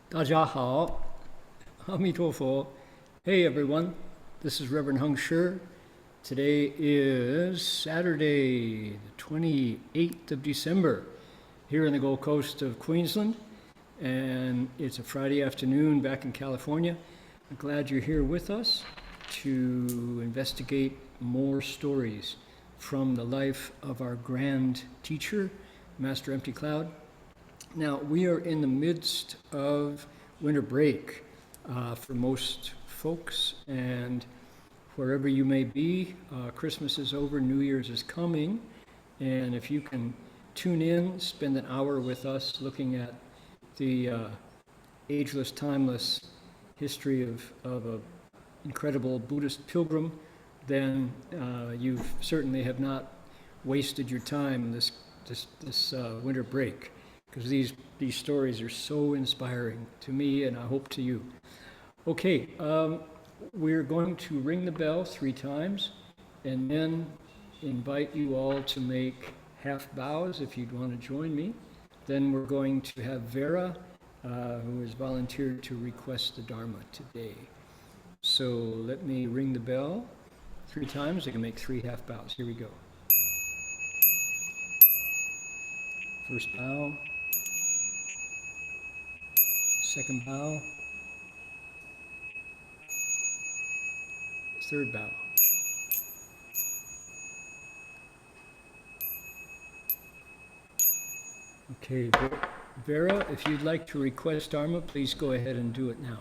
大家好, Amitofo. Hey everyone, this is Reverend Heng Shi. Today is Saturday, the 28th of December, here in the Gold Coast of Queensland, and it's a Friday afternoon back in California. I'm glad you're here with us to investigate more stories from the life of our grand teacher, Master Empty Cloud. Now, we are in the midst of winter break for most folks, and wherever you may be, Christmas is over, New Year's is coming, and if you can tune in, spend an hour with us looking at the ageless, timeless history of an incredible Buddhist pilgrim, then you certainly have not wasted your time this winter break, because these stories are so inspiring to me and I hope to you. Okay, we're going to ring the bell 3 times and then invite you all to make half bows if you'd want to join me. Then we're going to have Vera, who has volunteered to request the Dharma today. So let me ring the bell 3 times. I can make 3 half bows. Here we go. First bow. Second bow. Third bow. Okay, Vera, if you'd like to request Dharma, please go ahead and do it now.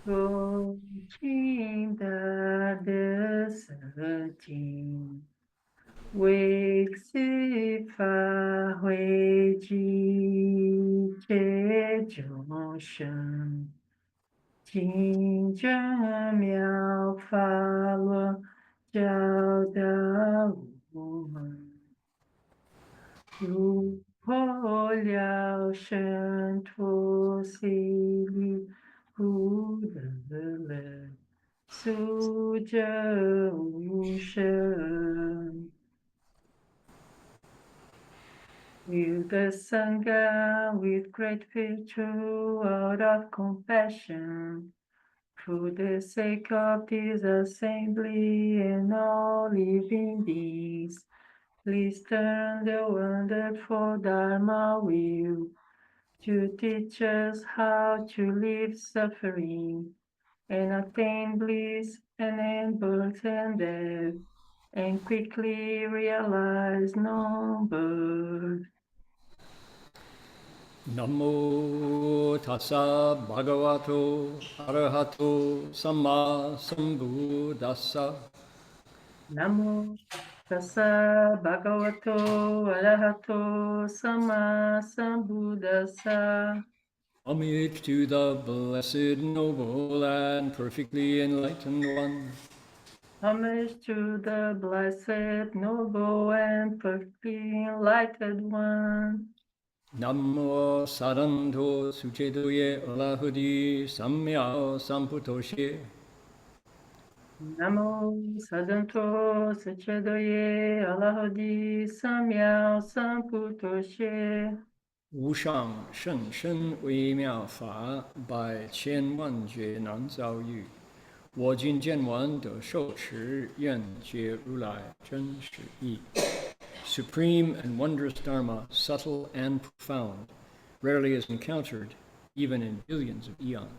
恭敬大德色经，为此法会集结众生，经正妙法论教导我们，如破了生脱心理。不得了，速者无声。Will the Sangha with great virtue out of compassion, for the sake of this assembly and all living beings, please turn the wonderful Dharma wheel to teach us how to live suffering and attain bliss and end birth and death, and quickly realize non-birth. Namo tassa bhagavato arahato samma sambuddhassa. Namo tassa bhagavato arahato samma sambuddhassa. Homage to the blessed, noble, and perfectly enlightened one. Homage to the blessed, noble, and perfectly enlightened one. Namo saranto sucedoye alahudi samya samputoshe. Namo Sadanto Sachadoye Alahadi Samyao Samputoshe. 无上甚深微妙法，百千万劫难遭遇。我今见闻得受持，愿解如来真实义。Supreme and wondrous Dharma, subtle and profound, rarely is encountered, even in billions of eons.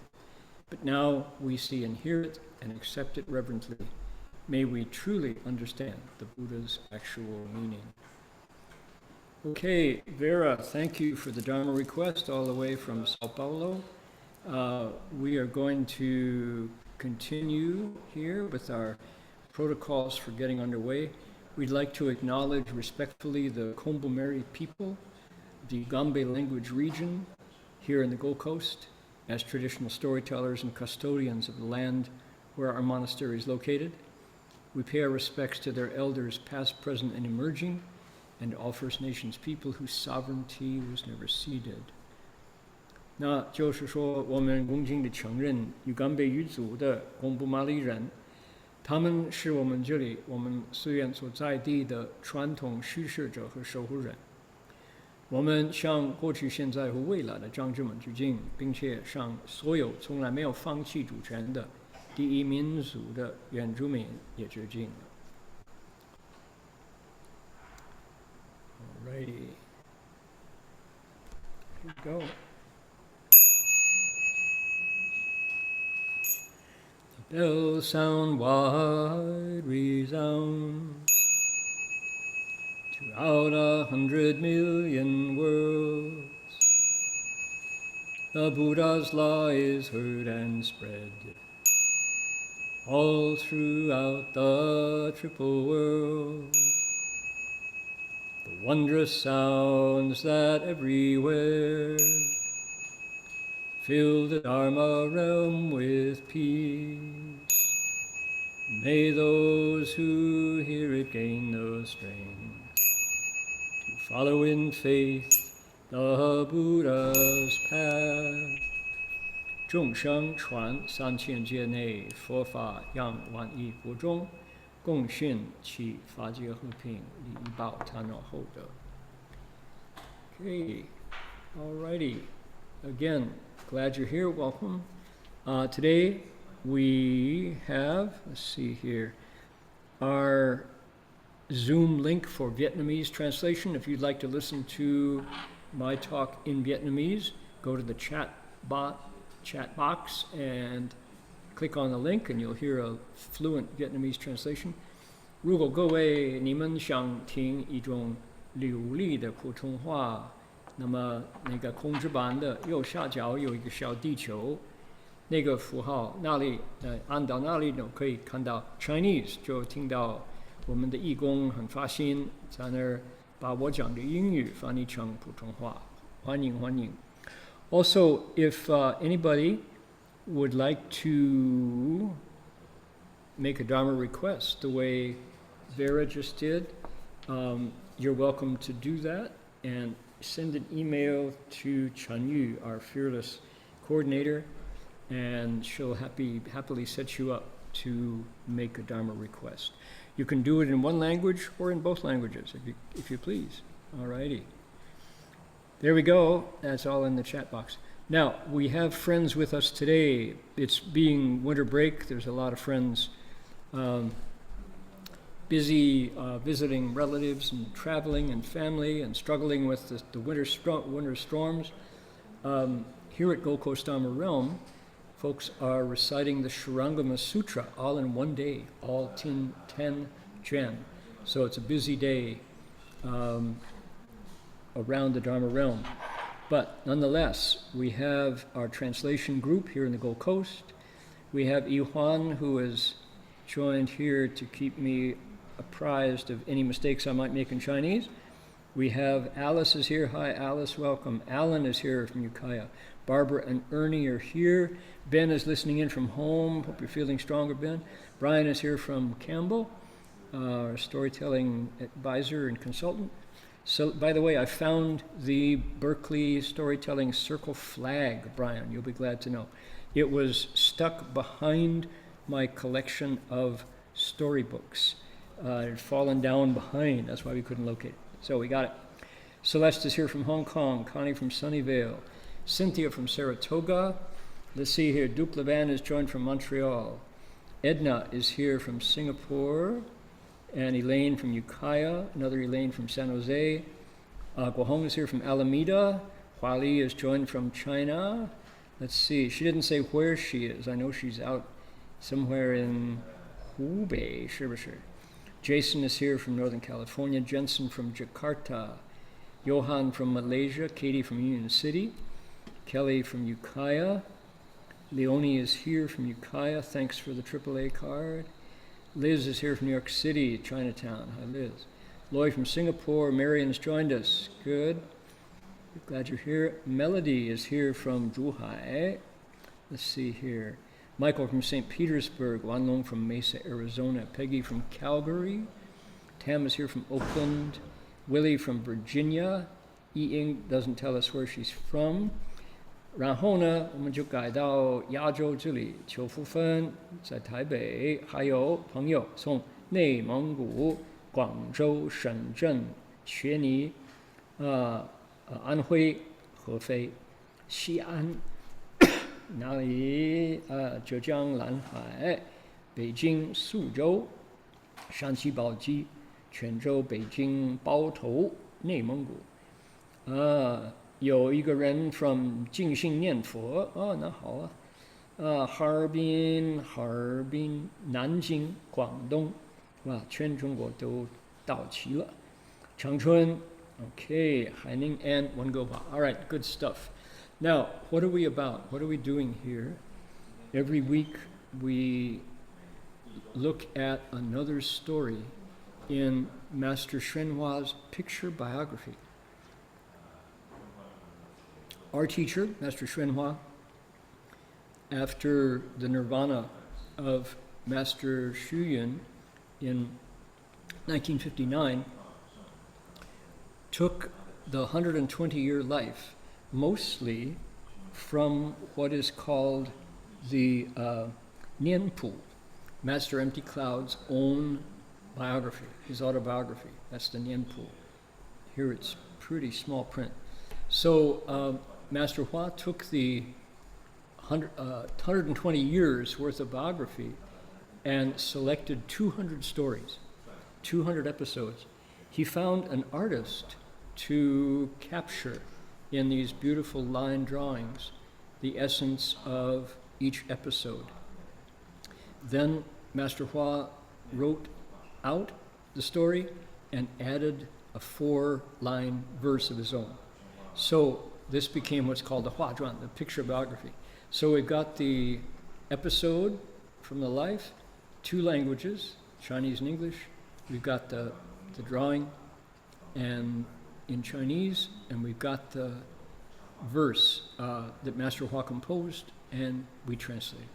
But now we see and hear it and accept it reverently. May we truly understand the Buddha's actual meaning. Okay, Vera, thank you for the Dharma request all the way from Sao Paulo. We are going to continue here with our protocols for getting underway. We'd like to acknowledge respectfully the Kombu-Meri people, the Ugambe language region here in the Gold Coast, as traditional storytellers and custodians of the land where our monastery is located. We pay our respects to their elders past, present, and emerging, and all First Nations people whose sovereignty was never ceded. 那就是说，我们恭敬地承认Ugambe语族的贡布马里人，他们是我们这里我们寺院所在地的传统叙事者和守护人。我们向过去、现在和未来的长者们致敬，并且向所有从来没有放弃主权的第一民族的原住民也致敬。Alrighty, here we go. The bells sound wide, resound throughout 100 million worlds. The Buddha's law is heard and spread all throughout the triple world. The wondrous sounds that everywhere fill the Dharma realm with peace. May those who hear it gain the strength to follow in faith the Buddha's path. 众生传3000界内，佛法让万亿国中，共训其法界和平，利益报贪恼厚德。Okay, alrighty. Again, glad you're here. Welcome. Today we have, let's see here, our Zoom link for Vietnamese translation. If you'd like to listen to my talk in Vietnamese, go to the chat box and click on the link and you'll hear a fluent Vietnamese translation. 如果各位你们想听一种流利的普通话，那么那个控制板的右下角有一个小地球，那个符号那里按到那里呢可以看到 Chinese， 就听到我们的义工很发心在那儿把我讲的英语翻译成普通话，欢迎欢迎。Also, if anybody would like to make a Dharma request the way Vera just did, you're welcome to do that and send an email to Chan Yu, our fearless coordinator, and she'll happily set you up to make a Dharma request. You can do it in one language or in both languages, if you please. Alrighty. There we go. That's all in the chat box. Now, we have friends with us today. It's being winter break. There's a lot of friends busy visiting relatives and traveling and family and struggling with the winter storms. Here at Gold Coast Dharma Realm, folks are reciting the Shurangama Sutra all in one day, all 10 Chen. So it's a busy day around the Dharma Realm. But nonetheless, we have our translation group here in the Gold Coast. We have Yuan, who has joined here to keep me apprised of any mistakes I might make in Chinese. We have Alice is here. Hi, Alice, welcome. Alan is here from Ukiah. Barbara and Ernie are here. Ben is listening in from home. Hope you're feeling stronger, Ben. Brian is here from Campbell, our storytelling advisor and consultant. So, by the way, I found the Berkeley Storytelling Circle flag, Brian. You'll be glad to know. It was stuck behind my collection of storybooks. It had fallen down behind. That's why we couldn't locate it. So we got it. Celeste is here from Hong Kong. Connie from Sunnyvale. Cynthia from Saratoga. Let's see here. Duke Levan is joined from Montreal. Edna is here from Singapore. And Elaine from Ukiah. Another Elaine from San Jose. Guohong is here from Alameda. Huali is joined from China. Let's see. She didn't say where she is. I know she's out somewhere in Hubei. Sure. Jason is here from Northern California. Jensen from Jakarta. Johan from Malaysia. Katie from Union City. Kelly from Ukiah. Leonie is here from Ukiah. Thanks for the AAA card. Liz is here from New York City, Chinatown. Hi, Liz. Lloyd from Singapore. Marion's joined us. Good. Glad you're here. Melody is here from Zhuhai. Let's see here. Michael from St. Petersburg. Wan Long from Mesa, Arizona. Peggy from Calgary. Tam is here from Oakland. Willie from Virginia. Yi-Ing doesn't tell us where she's from. 然后呢，我们就改到亚洲这里，邱福芬在台北，还有朋友从内蒙古、广州、深圳、雪梨、安徽合肥、西安，哪里浙江兰海、北京苏州、山西宝鸡、泉州、北京包头、内蒙古。有一个人 from 静心念佛，那好啊。哈尔滨、南京、广东，哇，全中国都到齐了。长春 Okay, Haining and Wangoba. All right, good stuff. Now, what are we about? What are we doing here? Every week we look at another story in Master Xuyun picture biography. Our teacher, Master Xuyun, after the nirvana of Master Xuyun in 1959, took the 120-year life mostly from what is called the Nianpu, Master Empty Cloud's own biography, his autobiography. That's the Nianpu. Here it's pretty small print. So Master Hua took the 120 years worth of biography and selected 200 stories, 200 episodes. He found an artist to capture in these beautiful line drawings the essence of each episode. Then Master Hua wrote out the story and added a 4-line verse of his own. So this became what's called the Hua Zhuan, the picture biography. So we've got the episode from the life, 2 languages, Chinese and English. We've got the drawing and in Chinese, and we've got the verse that Master Hua composed, and we translate.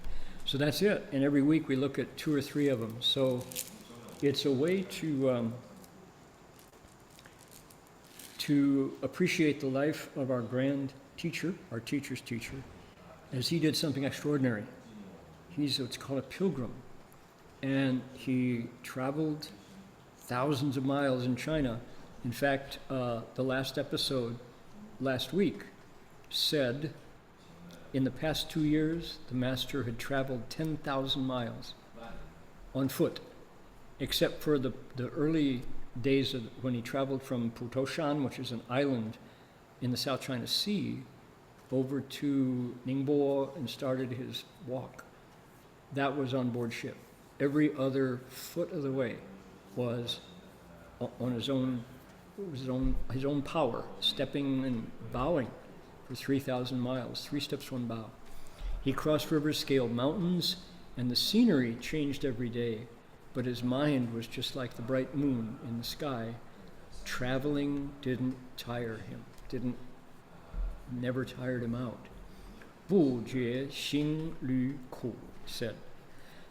So that's it. And every week we look at 2 or 3 of them. So it's a way to appreciate the life of our grand teacher, our teacher's teacher, as he did something extraordinary. He's what's called a pilgrim, and he traveled thousands of miles in China. In fact, the last episode last week said in the past 2 years, the master had traveled 10,000 miles on foot, except for the early days of when he traveled from Putoshan, which is an island in the South China Sea, over to Ningbo and started his walk. That was on board ship. Every other foot of the way was on his own power, stepping and bowing for 3,000 miles, 3 steps, 1 bow. He crossed rivers, scaled mountains, and the scenery changed every day, but his mind was just like the bright moon in the sky. Traveling didn't tire him, never tired him out. 不觉心旅苦, said.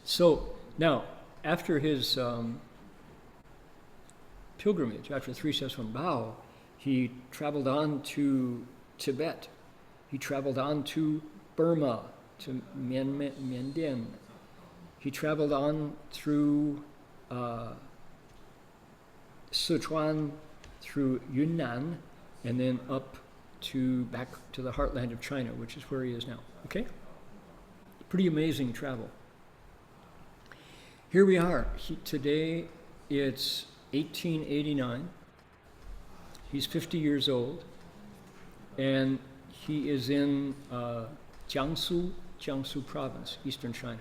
So now, after his pilgrimage, after 3 steps, 1 bow, he traveled on to Tibet. He traveled on to Burma, to Miandian. He traveled on through Sichuan, through Yunnan, and then up back to the heartland of China, which is where he is now. Okay? Pretty amazing travel. Here we are. Today it's 1889. He's 50 years old, and he is in Jiangsu province, eastern China.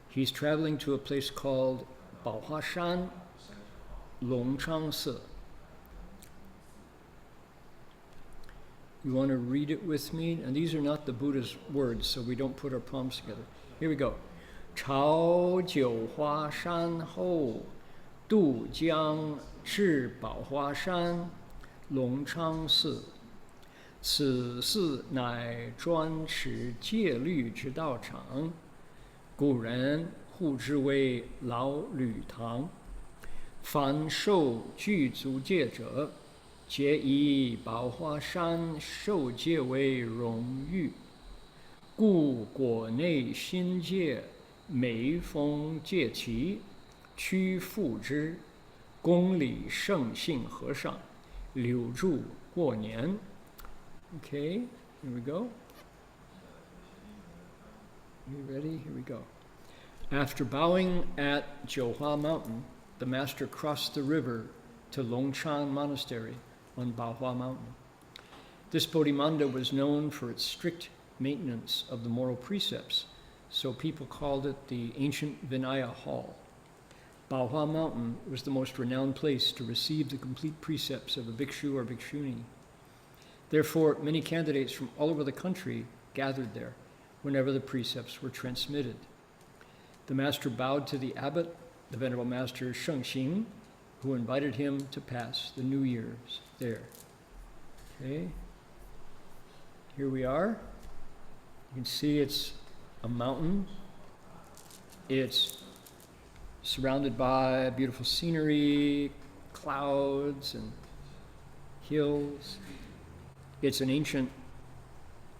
He's traveling to a place called Baohuashan, Longchang. You want to read it with me? And these are not the Buddha's words, so we don't put our palms together. Here we go. 朝九华山后，渡江至宝华山，龙昌寺。此寺乃专持戒律之道场，古人呼之为老吕堂。凡受具足戒者，皆以宝华山受戒为荣誉。故国内新戒，每逢戒期，屈复之，宫里圣信和尚留住过年. Okay, here we go. You ready? Here we go. After bowing at Jiuhua Mountain, the master crossed the river to Longchang Monastery on Baohua Mountain. This Bodhimanda was known for its strict maintenance of the moral precepts, so people called it the ancient Vinaya Hall. Baohua Mountain was the most renowned place to receive the complete precepts of a bhikshu or bhikshuni. Therefore, many candidates from all over the country gathered there whenever the precepts were transmitted. The master bowed to the abbot, the Venerable Master Shengxing, who invited him to pass the New Year's there. Okay, here we are. You can see it's a mountain. It's surrounded by beautiful scenery, clouds and hills. It's an ancient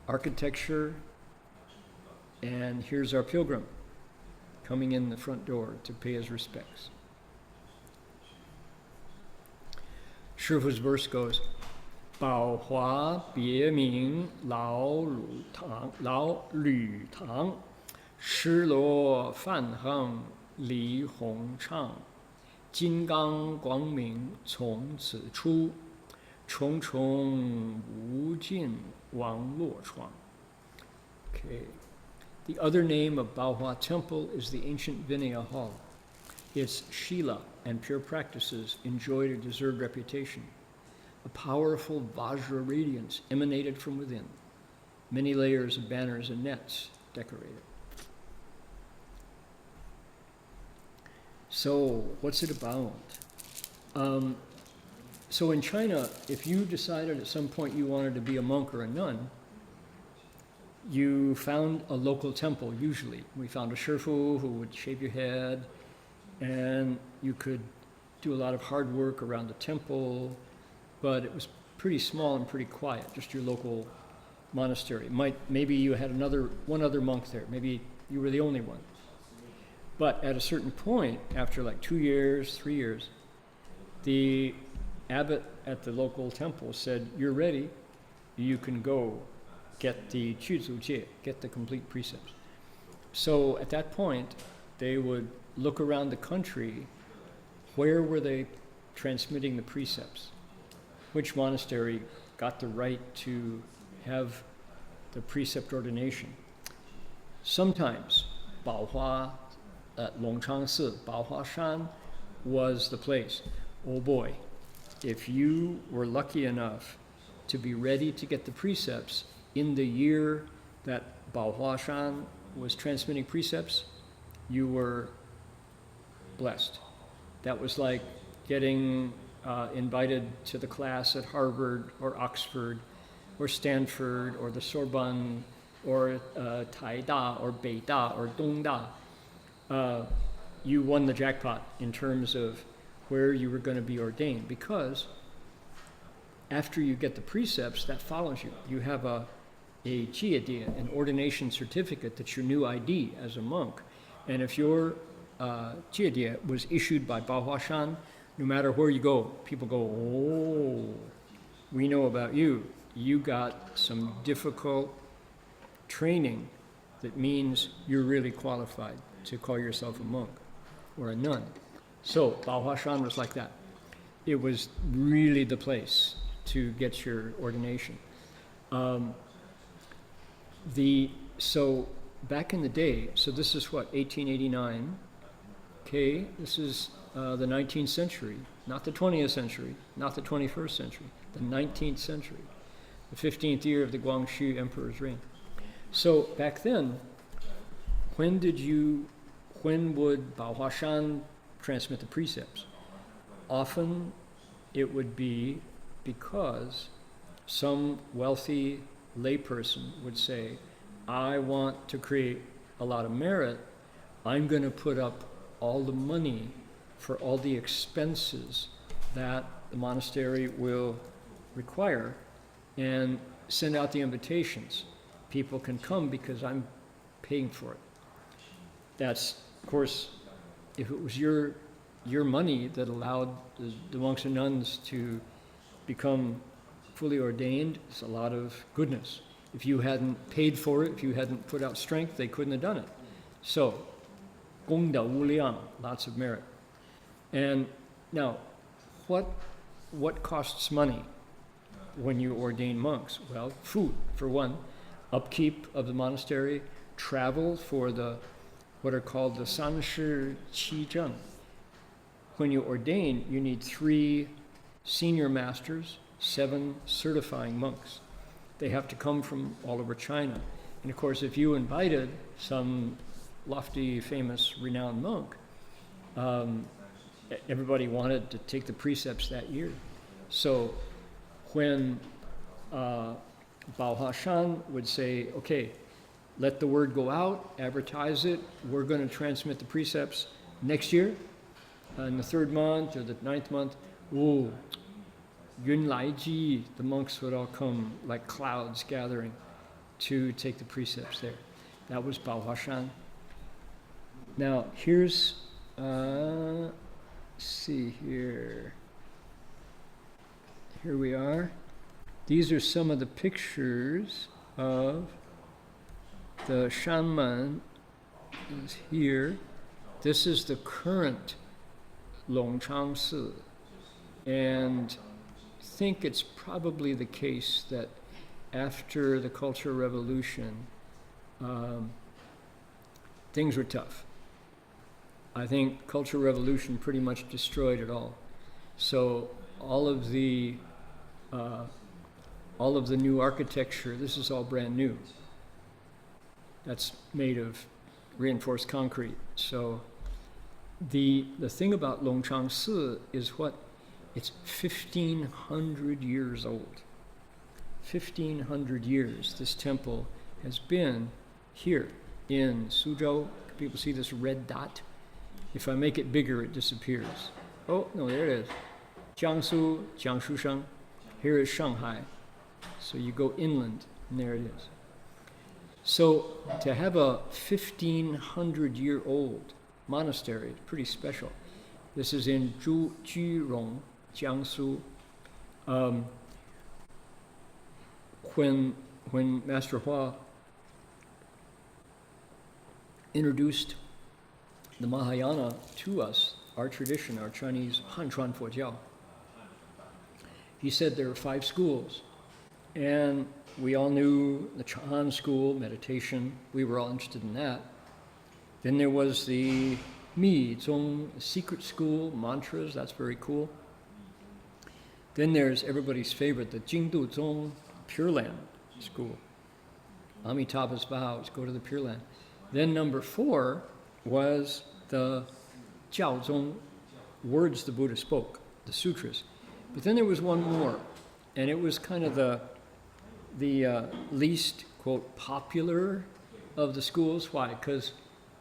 architecture, and here's our pilgrim coming in the front door to pay his respects. Shifu's verse goes, 宝华别名老吕堂，失罗梵行离弘畅，金刚光明从此出，重重无尽网络窗. Okay. The other name of Baohua Temple is the ancient Vinaya Hall. Its Shila and pure practices enjoyed a deserved reputation. A powerful Vajra radiance emanated from within. Many layers of banners and nets decorated. So, what's it about? So in China, if you decided at some point you wanted to be a monk or a nun, you found a local temple, usually. We found a shifu who would shave your head, and you could do a lot of hard work around the temple, but it was pretty small and pretty quiet, just your local monastery. Maybe you had one other monk there, maybe you were the only one. But at a certain point, after like 2 years, 3 years, the abbot at the local temple said, you're ready, you can go get the Quzujie, get the complete precepts. So at that point, they would look around the country, where were they transmitting the precepts? Which monastery got the right to have the precept ordination? Sometimes Baohua at Longchang Si, Baohua Shan was the place. Oh boy, if you were lucky enough to be ready to get the precepts in the year that Baohua Shan was transmitting precepts, you were blessed. That was like getting invited to the class at Harvard or Oxford or Stanford or the Sorbonne or Taida or Beida or Dongda. You won the jackpot in terms of where you were going to be ordained, because after you get the precepts, that follows you. You have a jiedia, an ordination certificate that's your new ID as a monk. And if your jiedia was issued by Baohua Shan, no matter where you go, people go, oh, we know about you. You got some difficult training that means you're really qualified to call yourself a monk or a nun. So Baohua Shan was like that. It was really the place to get your ordination. So back in the day, so this is what, 1889, okay, this is the 19th century, not the 20th century, not the 21st century, the 19th century, the 15th year of the Guangxu Emperor's reign. So back then, when would Baohua Shan transmit the precepts? Often it would be because some wealthy layperson would say, I want to create a lot of merit, I'm going to put up all the money for all the expenses that the monastery will require and send out the invitations. People can come because I'm paying for it. That's, of course, if it was your your money that allowed the monks and nuns to become fully ordained is a lot of goodness. If you hadn't paid for it, if you hadn't put out strength, they couldn't have done it. So, 功德无量, lots of merit. And now, what costs money when you ordain monks? Well, food, for one, upkeep of the monastery, travel for the what are called the 三师七正. When you ordain, you need 3 senior masters, 7 certifying monks. They have to come from all over China. And of course, if you invited some lofty, famous, renowned monk, everybody wanted to take the precepts that year. So when Bao Hashan would say, okay, let the word go out, advertise it, we're going to transmit the precepts next year, in the 3rd month or the 9th month, Yun Lai Ji, the monks would all come like clouds gathering to take the precepts there. That was Bao Hashan. Now, here's, see here. Here we are. These are some of the pictures of the Shanman is here. This is the current Longchang Si. And I think it's probably the case that after the Cultural Revolution, things were tough. I think Cultural Revolution pretty much destroyed it all. So all of the new architecture, this is all brand new. That's made of reinforced concrete. So the thing about Longchang Si is what? It's 1,500 years old. 1,500 years this temple has been here in Suzhou. People see this red dot? If I make it bigger, it disappears. Oh, no, there it is. Jiangsu, Jiangsusheng. Here is Shanghai. So you go inland, and there it is. So to have a 1,500-year-old monastery is pretty special. This is in Jurong, Jiangsu. When Master Hua introduced the Mahayana to us, our tradition, our Chinese Hanchuan Fojiao, he said there are 5 schools. And we all knew the Chan school, meditation. We were all interested in that. Then there was the Mi Zong secret school, mantras. That's very cool. Then there's everybody's favorite, the Jingdu Zong Pure Land school. Amitabha's vows, go to the Pure Land. Then number 4 was the Jiao Zong, words the Buddha spoke, the sutras. But then there was one more, and it was kind of the least, quote, popular of the schools. Why? Because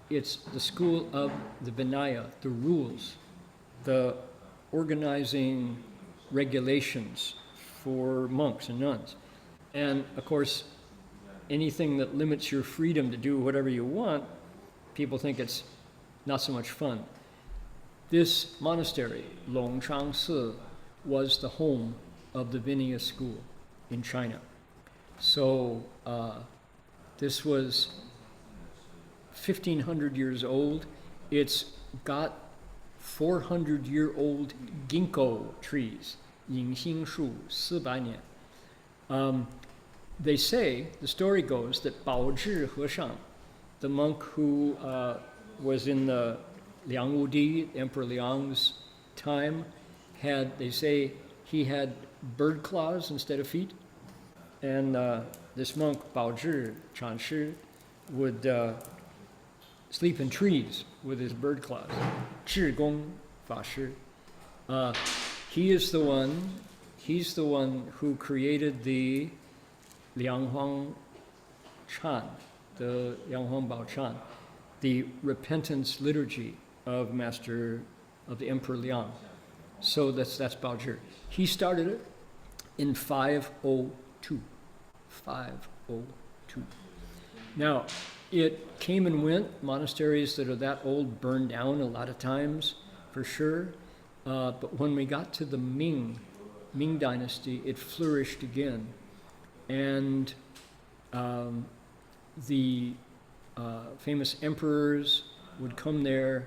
it's the school of the Vinaya, the rules, the organizing regulations for monks and nuns. And of course, anything that limits your freedom to do whatever you want, people think it's not so much fun. This monastery, Longchang Si, was the home of the Vinaya school in China. So this was 1,500 years old. It's got 400-year-old ginkgo trees, 银杏树400年. They say, the story goes, that Bao Zhi Heshang, the monk who was in the Liang Wudi, Emperor Liang's time, they say he had bird claws instead of feet. And this monk, Bao Zhi Chan Shi, would sleep in trees with his bird claws. Zhi Gong Fa Shi. He's the one who created the Lianghuang Chan, the Lianghuang Bao Chan, the repentance liturgy of the Emperor Liang. So that's Bao Zhi. He started it in 502. 502. Now, it came and went. Monasteries that are that old burned down a lot of times, for sure. But when we got to the Ming Ming Dynasty, it flourished again. And the famous emperors would come there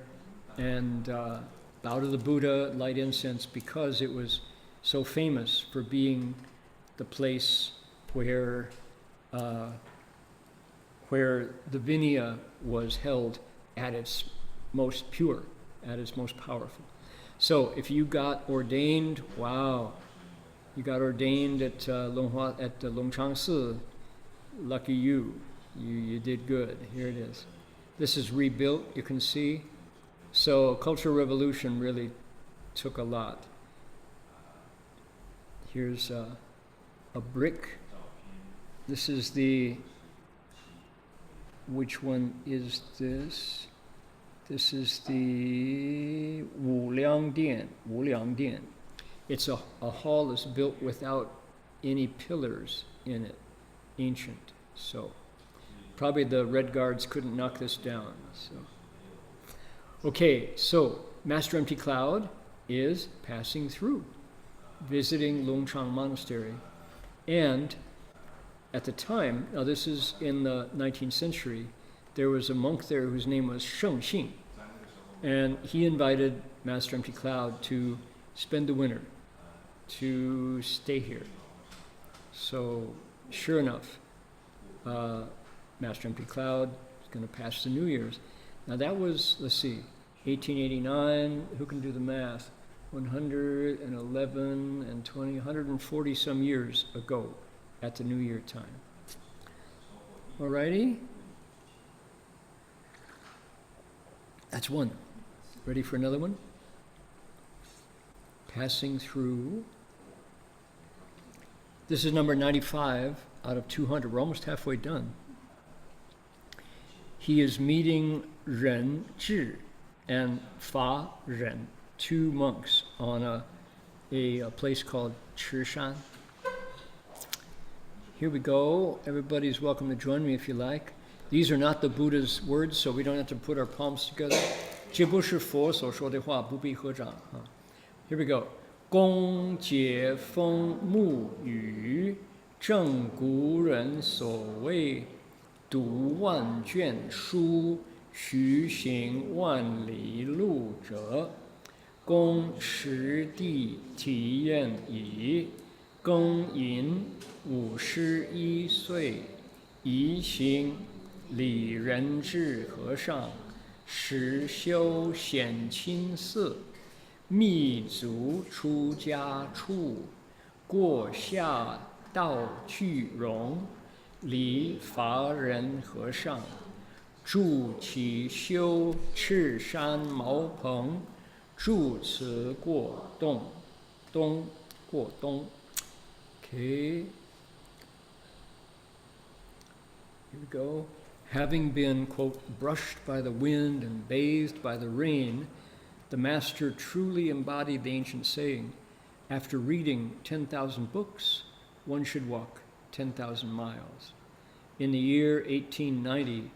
and bow to the Buddha, light incense, because it was so famous for being the place where the Vinaya was held at its most pure, at its most powerful. So if you got ordained, wow, you got ordained at Longchang Si, lucky you. You did good. Here it is. This is rebuilt, you can see. So Cultural Revolution really took a lot. Here's a brick. This is which one is this? This is the Wuliang Dian. It's a hall that's built without any pillars in it, ancient. So probably the Red Guards couldn't knock this down. So okay, so Master Empty Cloud is passing through, visiting Longchang Monastery. And at the time, now this is in the 19th century, there was a monk there whose name was Sheng. And he invited Master Empty Cloud to spend the winter, to stay here. So sure enough, Master Empty Cloud is going to pass the New Year's. Now that was, let's see, 1889, who can do the math? 111 and 20, 140 some years ago at the New Year time. Alrighty? That's one. Ready for another one? Passing through. This is number 95 out of 200. We're almost halfway done. He is meeting Ren Zhi and Fa Ren, two monks on a place called Chishan. Here we go. Everybody's welcome to join me if you like. These are not the Buddha's words, so we don't have to put our palms together. 这不是佛所说的话，不必合掌. Here we go. 公解风沐雨，正古人所谓读万卷书，徐行万里路者，公实地体验矣。庚寅51岁，宜行李仁智和尚，实修显亲寺，密足出家处，过下道具容，礼法人和尚，住起修赤山茅棚，住此过冬。Okay. Here we go. Having been, quote, brushed by the wind and bathed by the rain, the master truly embodied the ancient saying, after reading 10,000 books, one should walk 10,000 miles. In the year 1890,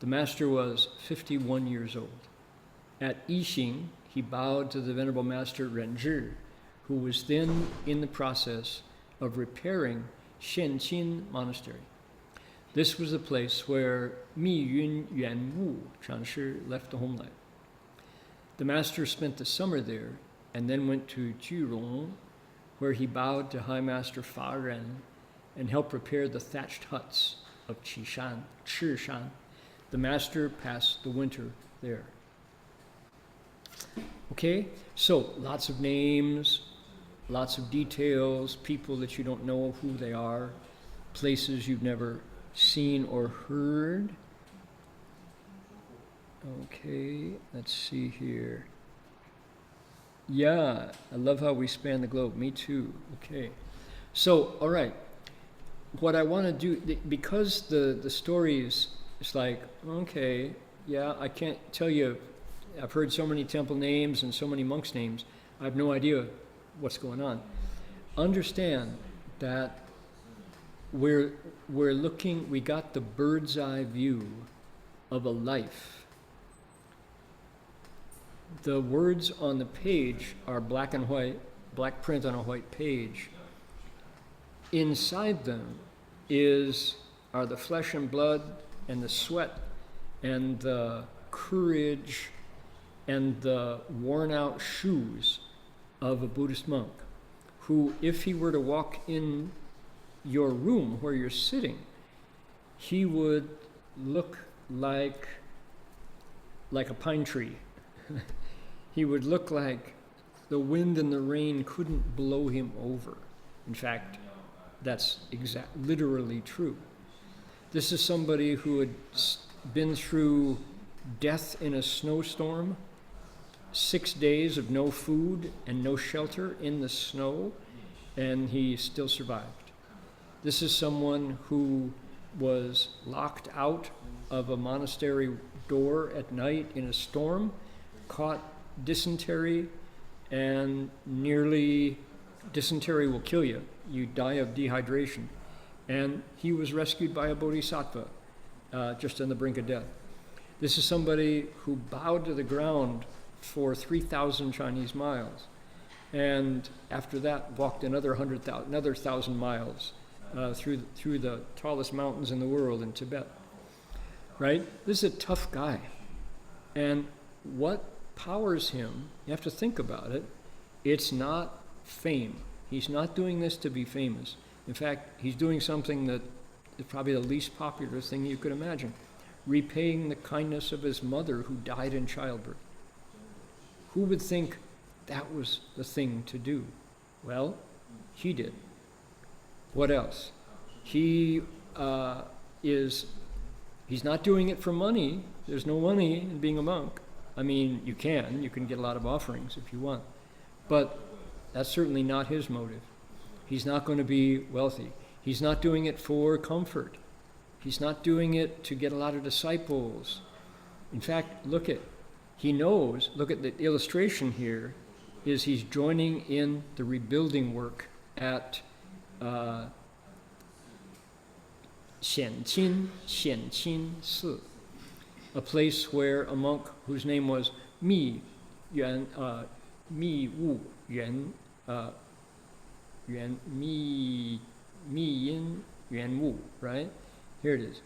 the master was 51 years old. At Yixing, he bowed to the Venerable Master Renzhi, who was then in the process of repairing Shenqin Monastery. This was the place where Yun Wu Chanshi left the home life. The master spent the summer there and then went to Jurong, where he bowed to High Master Fa Ren and helped repair the thatched huts of Chishan. The master passed the winter there. Okay, so lots of names, lots of details, people that you don't know who they are, places you've never seen or heard. Okay, let's see here. Yeah, I love how we span the globe. Me too. Okay. So, all right. What I want to do, because the story is like, okay, yeah, I can't tell you, I've heard so many temple names and so many monks' names, I have no idea what's going on. Understand that we're looking, we got the bird's eye view of a life. The words on the page are black and white, black print on a white page. Inside them are the flesh and blood and the sweat and the courage and the worn out shoes of a Buddhist monk who, if he were to walk in your room where you're sitting, he would look like a pine tree. He would look like the wind and the rain couldn't blow him over. In fact, that's literally true. This is somebody who had been through death in a snowstorm, 6 days of no food and no shelter in the snow, and he still survived. This is someone who was locked out of a monastery door at night in a storm, caught dysentery, and dysentery will kill you. You die of dehydration. And he was rescued by a bodhisattva just on the brink of death. This is somebody who bowed to the ground for 3,000 Chinese miles, and after that walked another 1,000 miles through the tallest mountains in the world in Tibet. Right? This is a tough guy. And what powers him, you have to think about it, it's not fame. He's not doing this to be famous. In fact, he's doing something that is probably the least popular thing you could imagine. Repaying the kindness of his mother who died in childbirth. Who would think that was the thing to do? Well, he did. What else? He's not doing it for money. There's no money in being a monk. I mean, you can get a lot of offerings if you want. But that's certainly not his motive. He's not going to be wealthy. He's not doing it for comfort. He's not doing it to get a lot of disciples. In fact, look at the illustration here, is he's joining in the rebuilding work at Xianqin Si, a place where a monk whose name was Mi Wu Yuan Yin Yuan Wu, right? Here it is.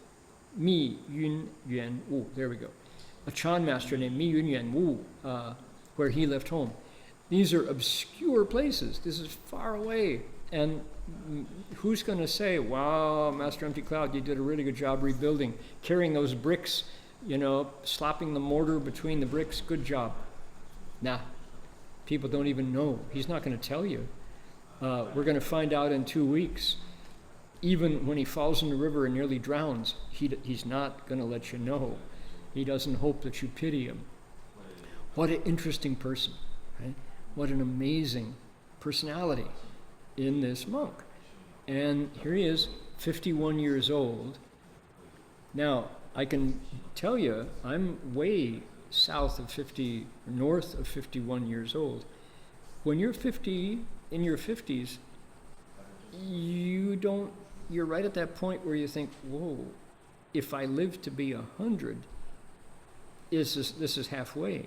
Mi Yun Yuan Wu. There we go. A Chan master named Mi Yun Yuan Wu, where he left home. These are obscure places. This is far away. And who's going to say, wow, Master Empty Cloud, you did a really good job rebuilding, carrying those bricks, slopping the mortar between the bricks, good job. Nah, people don't even know. He's not going to tell you. We're going to find out in 2 weeks. Even when he falls in the river and nearly drowns, he's not going to let you know. He doesn't hope that you pity him. What an interesting person, right? What an amazing personality in this monk. And here he is, 51 years old. Now, I can tell you, I'm way north of 51 years old. When you're 50, in your 50s, you're right at that point where you think, whoa, if I live to be 100, this is halfway.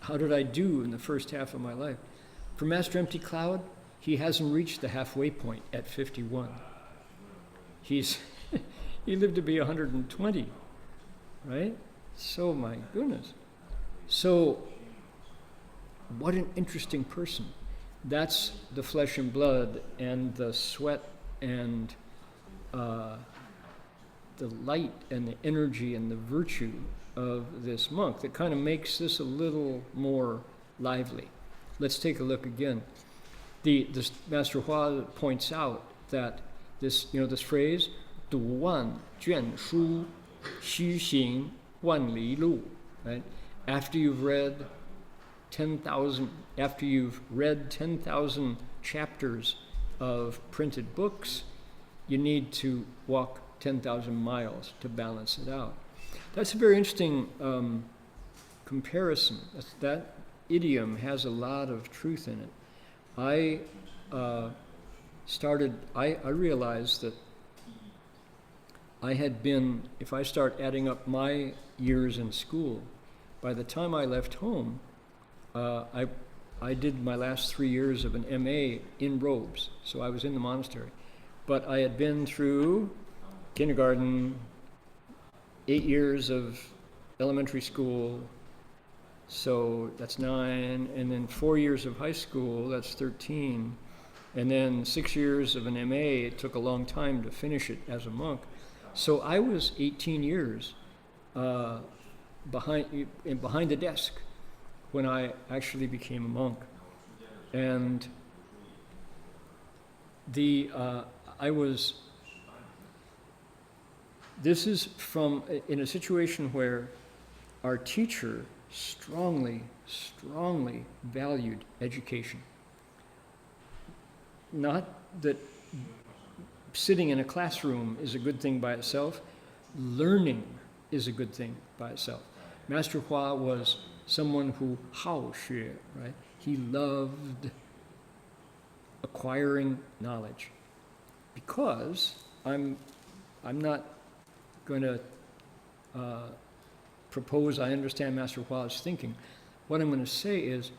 How did I do in the first half of my life? For Master Empty Cloud, he hasn't reached the halfway point at 51. He lived to be 120, right? So my goodness. So what an interesting person. That's the flesh and blood and the sweat and the light and the energy and the virtue of this monk that kind of makes this a little more lively. Let's take a look again. This Master Hua points out that this phrase, 读万卷书, 虚行万里路, right? After you've read 10,000 chapters of printed books, you need to walk 10,000 miles to balance it out. That's a very interesting comparison. That idiom has a lot of truth in it. I realized that I had been, if I start adding up my years in school, by the time I left home, I I did my last 3 years of an MA in robes, so I was in the monastery. But I had been through kindergarten, 8 years of elementary school, so that's 9, and then 4 years of high school, that's 13, and then 6 years of an MA. It took a long time to finish it as a monk. So I was 18 years behind the desk when I actually became a monk. And this is from, in a situation where our teacher strongly valued education. Not that sitting in a classroom is a good thing by itself, learning is a good thing by itself. Master Hua was someone who hao xue, right? He loved acquiring knowledge. Because I'm not going to propose I understand Master Hua's thinking. What I'm going to say is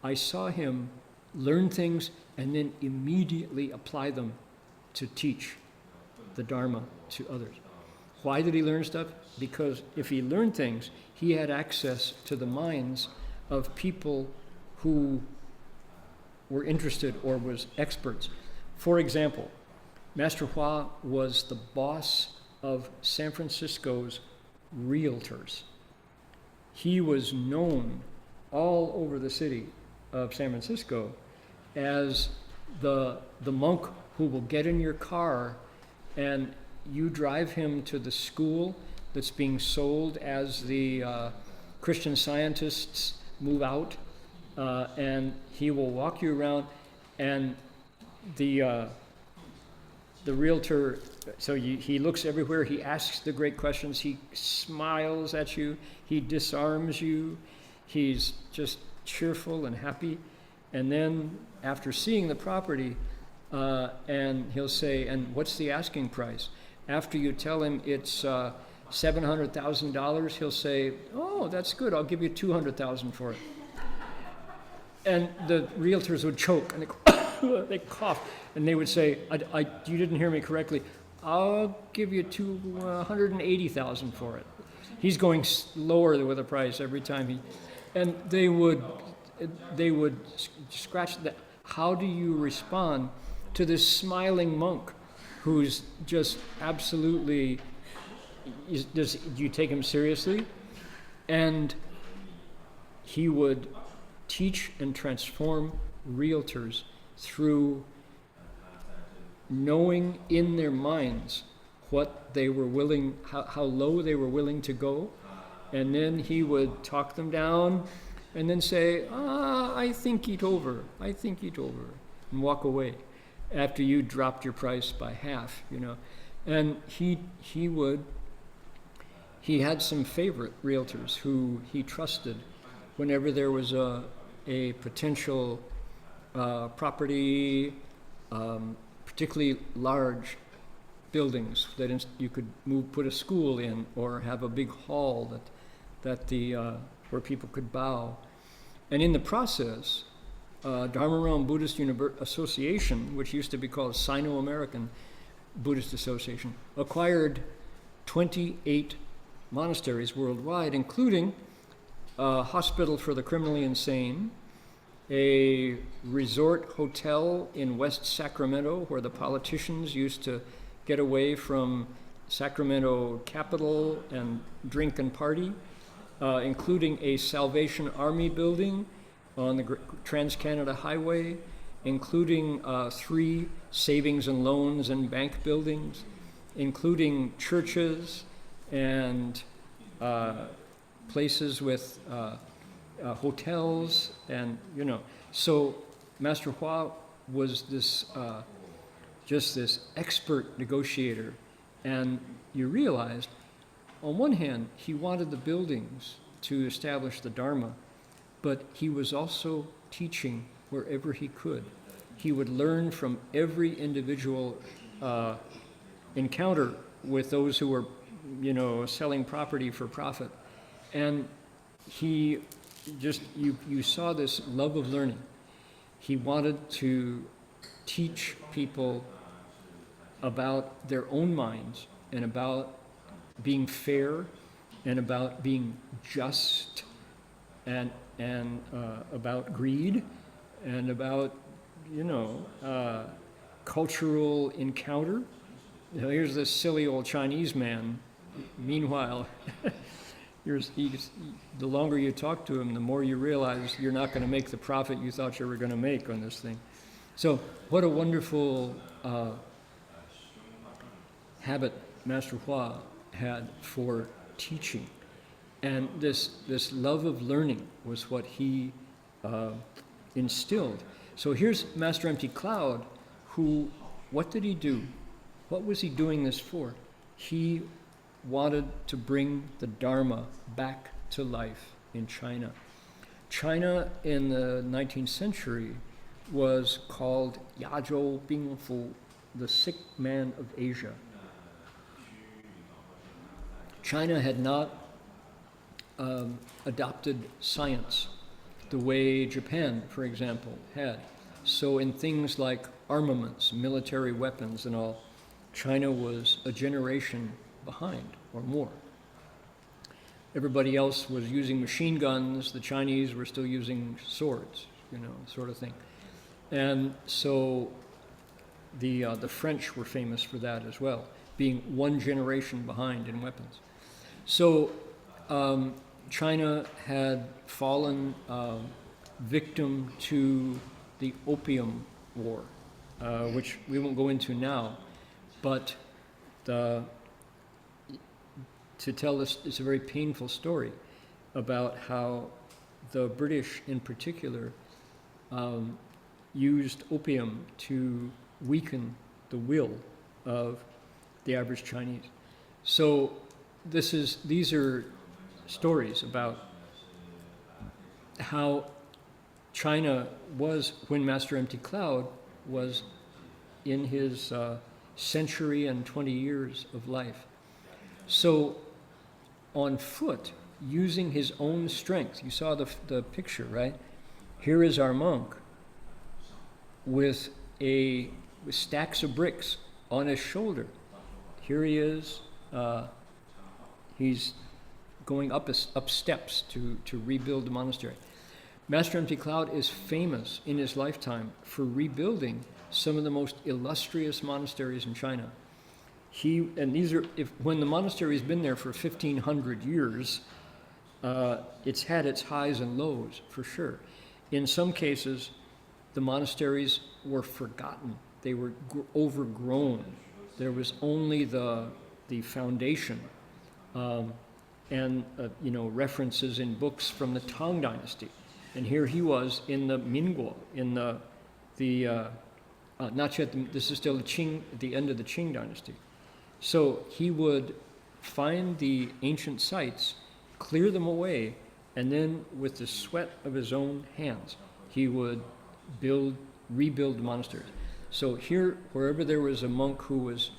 I saw him learn things and then immediately apply them to teach the Dharma to others. Why did he learn stuff? Because if he learned things, he had access to the minds of people who were interested or was experts. For example, Master Hua was the boss of San Francisco's realtors. He was known all over the city of San Francisco as the monk who will get in your car and you drive him to the school that's being sold as the Christian Scientists move out, and he will walk you around, and the realtor, so he looks everywhere, he asks the great questions, he smiles at you, he disarms you, he's just cheerful and happy. And then after seeing the property, and he'll say, and what's the asking price? After you tell him it's $700,000, he'll say, oh, that's good, I'll give you $200,000 for it. And the realtors would choke, and they cough, and they would say, you didn't hear me correctly, I'll give you $180,000 for it. He's going lower with the price every time and they would scratch that. How do you respond to this smiling monk who's just absolutely, do you take him seriously? And he would teach and transform realtors through knowing in their minds what they were willing, how low they were willing to go, and then he would talk them down and then say, I think it over, and walk away after you dropped your price by half, And he had some favorite realtors who he trusted whenever there was a potential property, particularly large buildings that you could put a school in, or have a big hall where people could bow. And in the process, Dharma Realm Buddhist Association, which used to be called Sino-American Buddhist Association, acquired 28 monasteries worldwide, including a hospital for the criminally insane, a resort hotel in West Sacramento where the politicians used to get away from Sacramento Capitol and drink and party, including a Salvation Army building on the Trans-Canada Highway, including 3 savings and loans and bank buildings, including churches and places with hotels, and So Master Hua was just this expert negotiator, and you realized, on one hand, he wanted the buildings to establish the Dharma, but he was also teaching wherever he could. He would learn from every individual encounter with those who were, selling property for profit. And he just, you saw this love of learning. He wanted to teach people about their own minds and about being fair and about being just and about greed and about, cultural encounter. Here's this silly old Chinese man. Meanwhile, the longer you talk to him, the more you realize you're not going to make the profit you thought you were going to make on this thing. So what a wonderful habit Master Hua had for teaching. And this love of learning was what he instilled. So here's Master Empty Cloud, who, what did he do? What was he doing this for? He wanted to bring the Dharma back to life in China. China in the 19th century was called Yazhou Bingfu, the sick man of Asia. China had not adopted science the way Japan, for example, had. So in things like armaments, military weapons and all, China was a generation behind or more. Everybody else was using machine guns, the Chinese were still using swords, sort of thing. And so the French were famous for that as well, being one generation behind in weapons. So China had fallen victim to the Opium War, which we won't go into now, but to tell this, it's a very painful story about how the British in particular used opium to weaken the will of the average Chinese. So these are stories about how China was, when Master Empty Cloud was in his century and 20 years of life. So on foot, using his own strength, you saw the picture, right? Here is our monk with stacks of bricks on his shoulder. Here he is, he's going up steps to rebuild the monastery. Master Empty Cloud is famous in his lifetime for rebuilding some of the most illustrious monasteries in China. When the monastery's been there for 1,500 years, it's had its highs and lows for sure. In some cases, the monasteries were forgotten. They were overgrown. There was only the foundation, and references in books from the Tang Dynasty. And here he was in the Minguo, in not yet. This is still the end of the Qing Dynasty. So he would find the ancient sites, clear them away, and then with the sweat of his own hands, he would rebuild the monasteries. So here, wherever there was a monk who was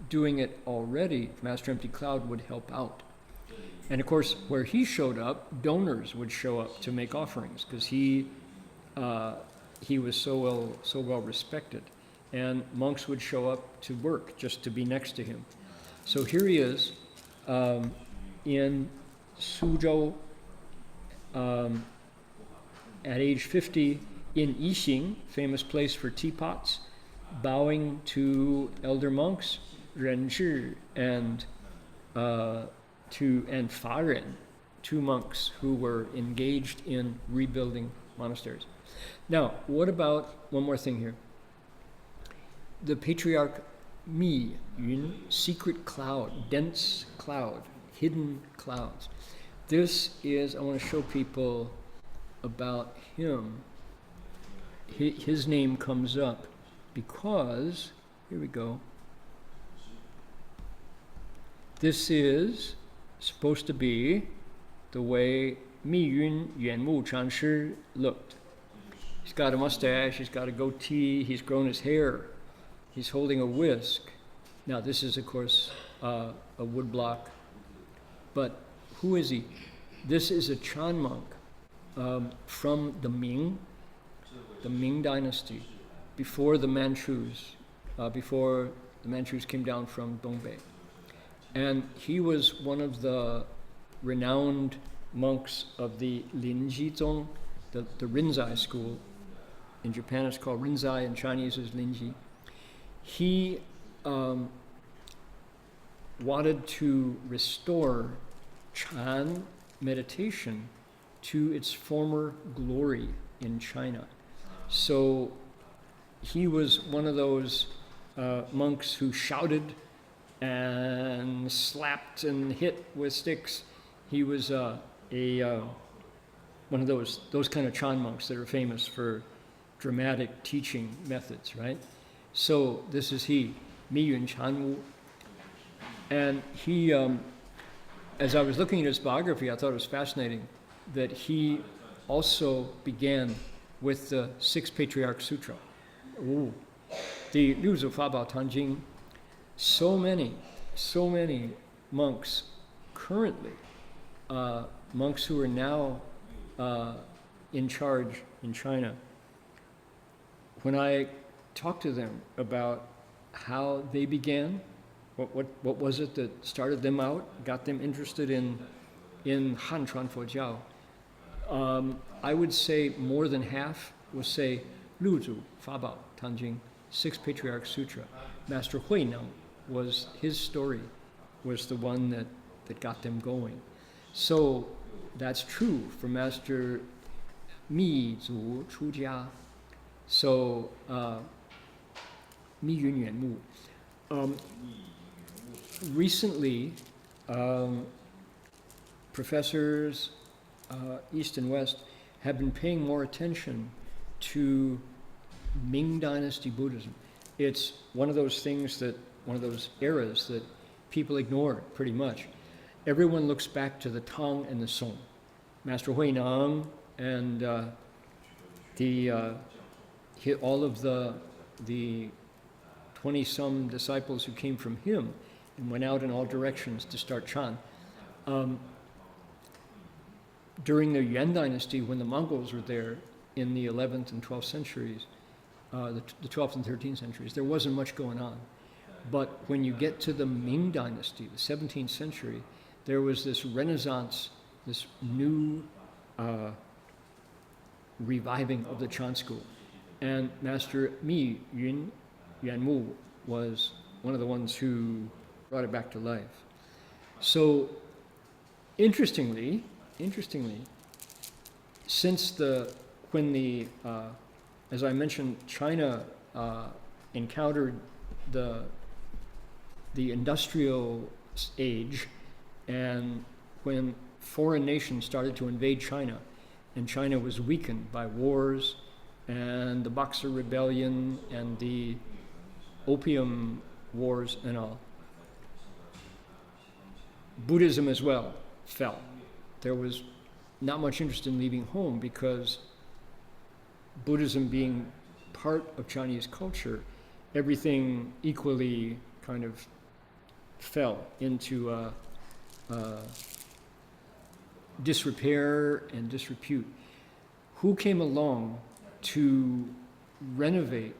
doing it already, Master Empty Cloud would help out. And of course, where he showed up, donors would show up to make offerings because he was so well respected. And monks would show up to work just to be next to him. So here he is in Suzhou at age 50 in Yixing, famous place for teapots, bowing to elder monks, Renzhi and Fa Ren, two monks who were engaged in rebuilding monasteries. Now, what about one more thing here? The patriarch Mi Yun, secret cloud, dense cloud, hidden clouds. This is, I want to show people about him. His name comes up because, here we go. This is supposed to be the way Mi Yun Yuanmu Chanshi looked. He's got a mustache, he's got a goatee, he's grown his hair, he's holding a whisk. Now this is, of course, a woodblock, but who is he? This is a Chan monk from the Ming Dynasty, before the Manchus came down from Dongbei. And he was one of the renowned monks of the Linji-zong, the Rinzai school. In Japan it's called Rinzai, in Chinese is Linji. He wanted to restore Chan meditation to its former glory in China. So he was one of those monks who shouted and slapped and hit with sticks. He was one of those kind of Chan monks that are famous for dramatic teaching methods, right? So this is he, Miyun Chanwu. And he, as I was looking at his biography, I thought it was fascinating that he also began with the Six Patriarch Sutra. Ooh. The Liu Zu Fa Bao Tan Jing. So many monks currently, monks who are now in charge in China. When I talked to them about how they began, what was it that started them out, got them interested in Han Chuan Fo Jiao, I would say more than half would say Lu Zu Fa Bao Tan Jing, Six Patriarch Sutra. Master Huineng was, his story was the one that got them going. So that's true for Master Mi Zu Chu Jia. So Mi Yun Yuan Mu. Recently, professors East and West have been paying more attention to Ming Dynasty Buddhism. It's one of those things one of those eras that people ignore pretty much. Everyone looks back to the Tang and the Song. Master Huineng and all of the 20-some disciples who came from him and went out in all directions to start Chan. During the Yuan Dynasty, when the Mongols were there in the 11th and 12th centuries, the 12th and 13th centuries, there wasn't much going on. But when you get to the Ming Dynasty, the 17th century, there was this renaissance, this new reviving of the Chan school. And Master Mi Yun Yuan Mu was one of the ones who brought it back to life. So interestingly, since as I mentioned, China encountered the industrial age, and when foreign nations started to invade China, and China was weakened by wars and the Boxer Rebellion and the Opium Wars and all, Buddhism as well fell. There was not much interest in leaving home because Buddhism being part of Chinese culture, everything equally kind of fell into disrepair and disrepute. Who came along to renovate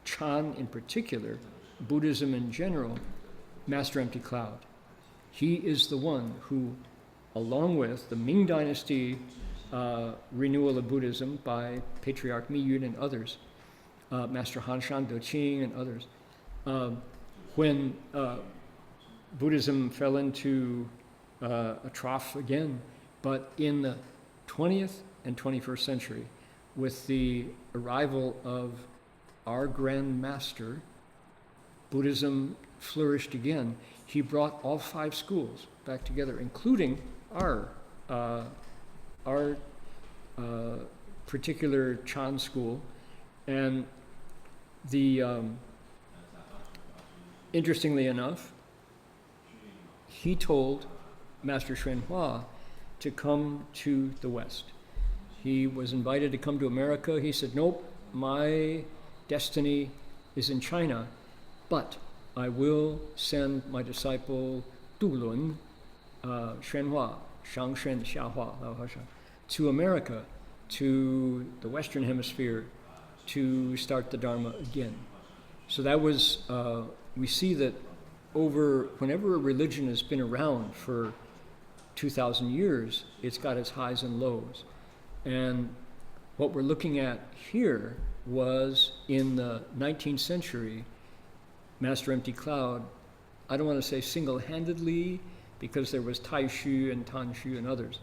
Chan in particular, Buddhism in general? Master Empty Cloud. He is the one who, along with the Ming Dynasty Renewal of Buddhism by Patriarch Mi Yun and others, Master Han Shan De Qing and others, when Buddhism fell into a trough again, but in the 20th and 21st century, with the arrival of our Grand Master, Buddhism flourished again. He brought all 5 schools back together, including our particular Chan school. And interestingly enough, he told Master Xuanhua to come to the West. He was invited to come to America. He said, nope, my destiny is in China, but I will send my disciple Du Lun, Xuanhua, Shang Shen Xia Hua, to America, to the Western Hemisphere, to start the Dharma again. So that was, we see that whenever a religion has been around for 2,000 years, it's got its highs and lows. And what we're looking at here was in the 19th century, Master Empty Cloud, I don't want to say single-handedly, because there was Tai Shu and Tan Shu and others,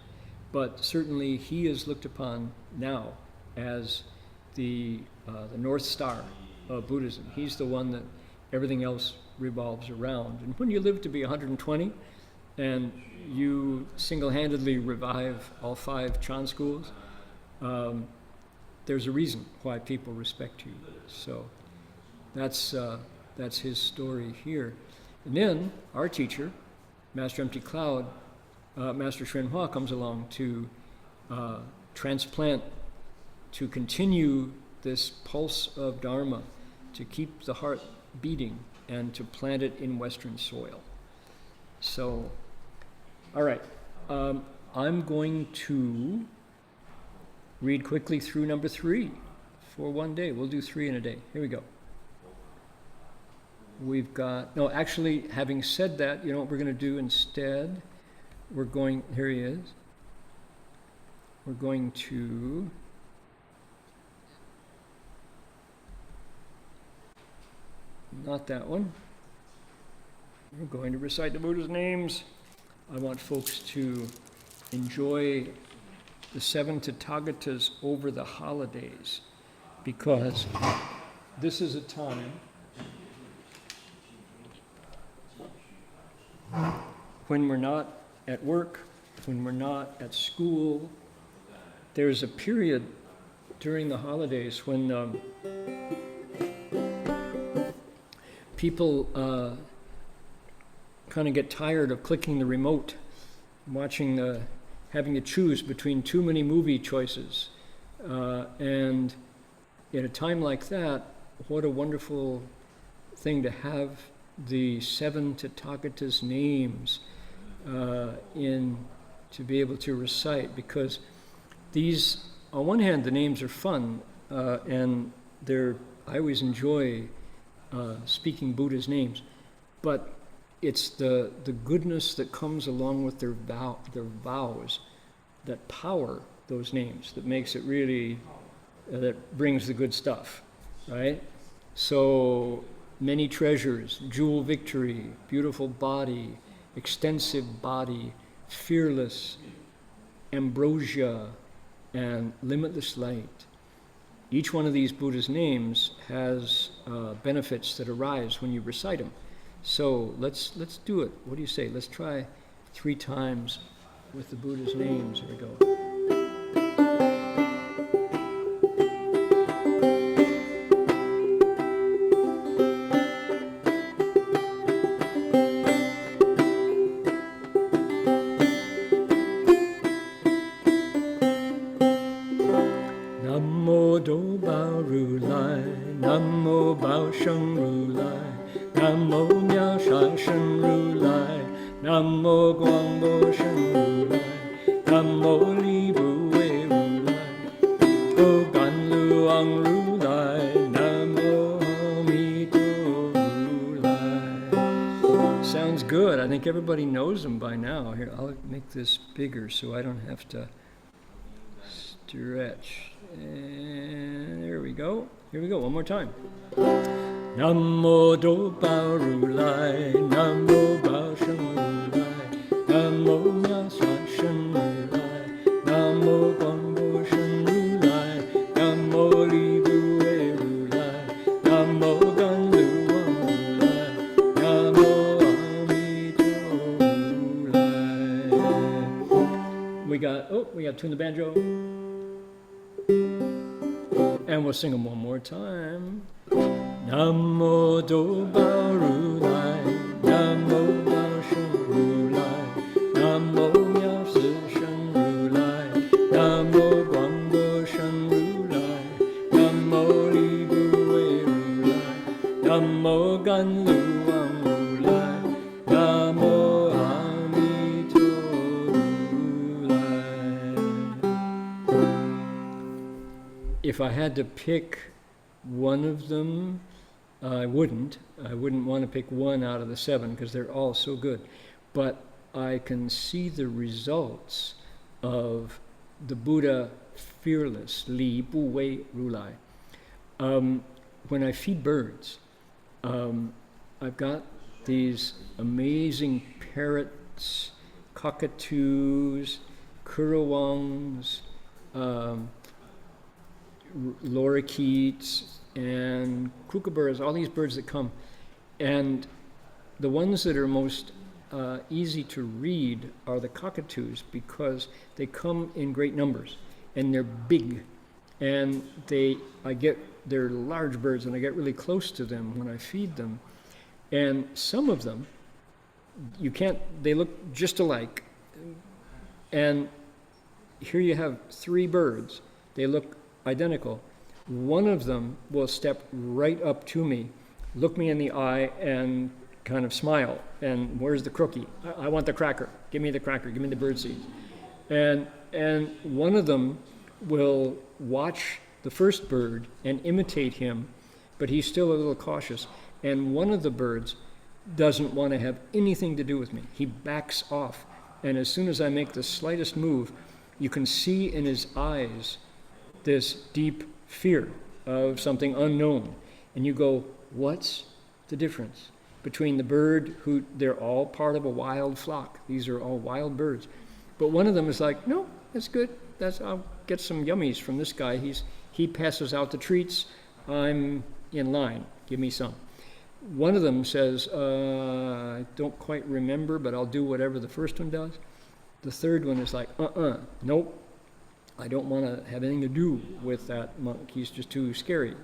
but certainly he is looked upon now as the North Star of Buddhism. He's the one that everything else revolves around. And when you live to be 120 and you single-handedly revive all 5 Chan schools, there's a reason why people respect you. So that's his story here. And then our teacher, Master Empty Cloud, Master Xuyun Hua, comes along to transplant, to continue this pulse of Dharma, to keep the heart beating and to plant it in Western soil. So, all right, I'm going to read quickly through number 3 for one day. We'll do 3 in a day. Here we go. We've got, no, actually, having said that, you know what we're going to do instead? We're going, here he is. We're going to not that one. We're going to recite the Buddha's names. I want folks to enjoy the 7 Tathagatas over the holidays, because this is a time when we're not at work, when we're not at school. There's a period during the holidays when people kind of get tired of clicking the remote, watching having to choose between too many movie choices. And in a time like that, what a wonderful thing to have the 7 Tathagatas' names to be able to recite, because these, on one hand, the names are fun, and I always enjoy speaking Buddha's names, but it's the goodness that comes along with their vows that power those names, that makes it really, that brings the good stuff, right? So many treasures, jewel victory, beautiful body, extensive body, fearless, ambrosia, and limitless light. Each one of these Buddha's names has benefits that arise when you recite them. So let's do it. What do you say? Let's try 3 times with the Buddha's names. Here we go. Namo Do Bao Ru Lai, Namo Bao Sheng Ru Lai, Namo Miao Sha Shen Ru Lai, Namo Guang Bo Shen Ru Lai, Namo Li Bu Wei Ru Lai, O Gan Lu Ang Ru Lai, Namo Mi To Ru Lai. Sounds good. I think everybody knows them by now. Here, I'll make this bigger so I don't have to stretch. And there we go. Here we go. One more time. Namo Do Bao Ru Lai, Namo Bao Sheng Ru Lai, Namo Miao Sha Shen Ru Lai, Namo Guang Bo Shen Ru Lai, Namo Li Bu Wei Ru Lai, Namo Gan Lu Wang Ru Lai, Namo Ami To Ru Lai. We got tune the banjo. And we'll sing them one more time. Namo Do Bao Ru Lai, Namo Bao Sheng Ru Lai, Namo Miao Si Shen Ru Lai, Namo Guang Bo Shen Ru Lai, Namo Li Bu Wei Ru Lai, Namo Gan Lu Wang Ru Lai, Namo Ami To Ru Lai. if I had to pick one of them, I wouldn't. I wouldn't want to pick one out of the 7 because they're all so good. But I can see the results of the Buddha fearless, Li Bu Wei Ru Lai. When I feed birds, I've got these amazing parrots, cockatoos, currawongs, lorikeets, and kookaburras, all these birds that come. And the ones that are most easy to read are the cockatoos because they come in great numbers and they're big. And they're large birds, and I get really close to them when I feed them. And some of them, they look just alike. And here you have 3 birds. They look identical. One of them will step right up to me, look me in the eye, and kind of smile. And where's the crookie? I want the cracker. Give me the cracker. Give me the bird seeds. And one of them will watch the first bird and imitate him, but he's still a little cautious. And one of the birds doesn't want to have anything to do with me. He backs off. And as soon as I make the slightest move, you can see in his eyes this deep fear of something unknown. And you go, what's the difference between the bird who, they're all part of a wild flock. These are all wild birds. But one of them is like, no, that's good. I'll get some yummies from this guy. He passes out the treats. I'm in line. Give me some. One of them says, I don't quite remember, but I'll do whatever the first one does. The third one is like, nope. I don't want to have anything to do with that monk. He's just too scary,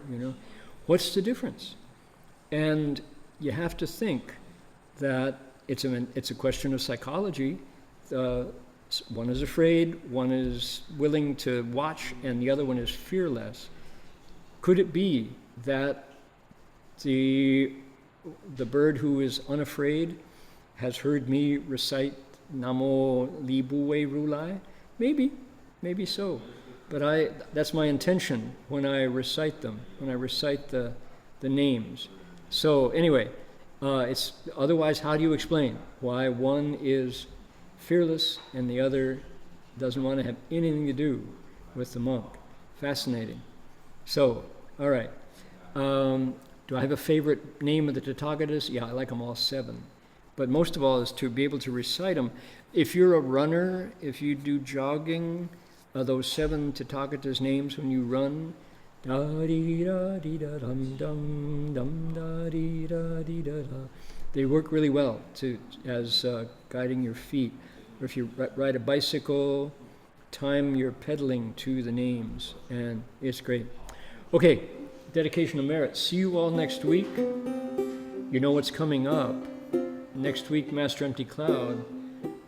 What's the difference? And you have to think that it's a question of psychology. One is afraid, one is willing to watch, and the other one is fearless. Could it be that the bird who is unafraid has heard me recite Namo Li Bu Wei Ru Lai? Maybe so. But that's my intention when I recite them, when I recite the names. So anyway, it's otherwise, how do you explain why one is fearless and the other doesn't want to have anything to do with the monk? Fascinating. So, all right. Do I have a favorite name of the Tathagatas? Yeah, I like them all 7. But most of all is to be able to recite them. If you're a runner, if you do jogging, those 7 Tathagatas names when you run, they work really well as guiding your feet. Or if you ride a bicycle, time your pedaling to the names, and it's great. Okay, dedication of merit. See you all next week. You know what's coming up. Next week, Master Empty Cloud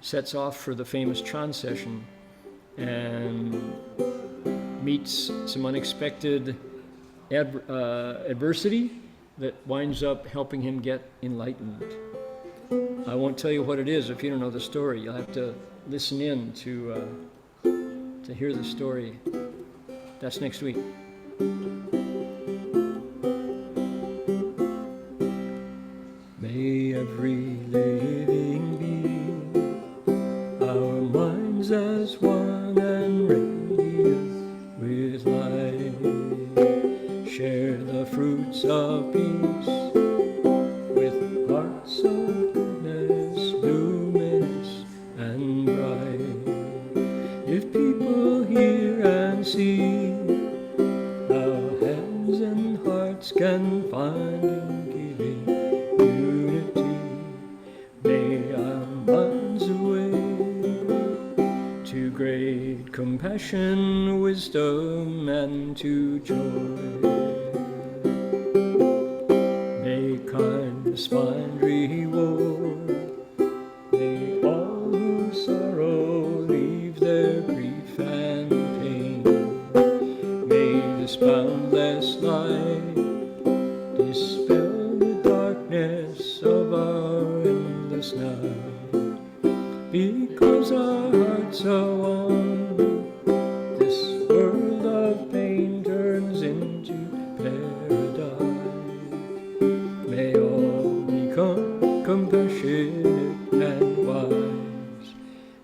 sets off for the famous Chan session and meets some unexpected adversity that winds up helping him get enlightened. I won't tell you what it is if you don't know the story. You'll have to listen in to hear the story. That's next week. May every living being, our minds as one and radiant with light, share the fruits of peace with hearts of goodness, luminous and bright. If people hear and see, our hands and hearts can find in giving unity. May our minds awake to great compassion, wisdom, and to joy. May kindness find reward. May all who sorrow leave their grief and pain. May this boundless light dispel the darkness of our endless night. Because our hearts are one, this world of pain turn compassionate and wise.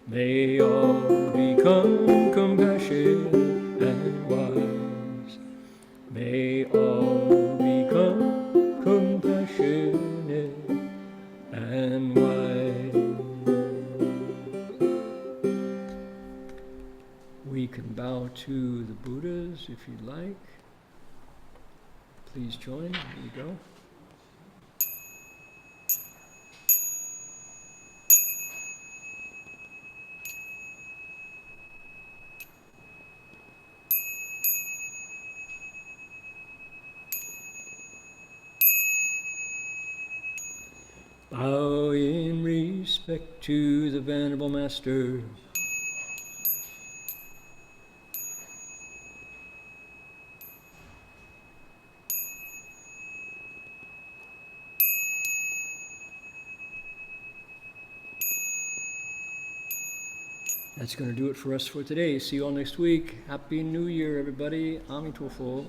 May all become compassionate and wise. May all become compassionate and wise. We can bow to the Buddhas if you'd like. Please join. Here you go. Bow in respect to the Venerable Master. That's going to do it for us for today. See you all next week. Happy New Year, everybody. Amitofo.